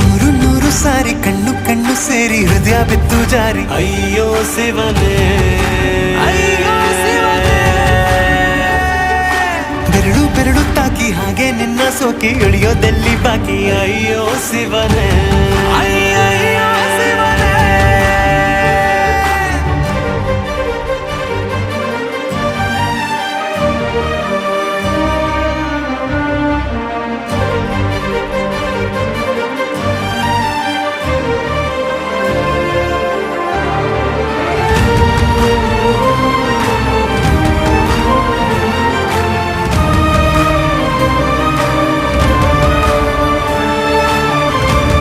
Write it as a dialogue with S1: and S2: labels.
S1: ನೂರು ನೂರು ಸಾರಿ ಕಣ್ಣು ಕಣ್ಣು ಸೇರಿ ಹೃದಯ ಬಿತ್ತು ಜಾರಿ
S2: ಅಯ್ಯೋ ಶಿವನೇ,
S1: ಅಯ್ಯೋ ಶಿವನೇ. ಬೆರಳು ಬೆರಳು ತಾಕಿ ಹಾಗೆ ನಿನ್ನ ಸೋಕಿ ಇಳಿಯೋದೆಲ್ಲಿ ಬಾಕಿ
S2: ಅಯ್ಯೋ ಶಿವನೇ.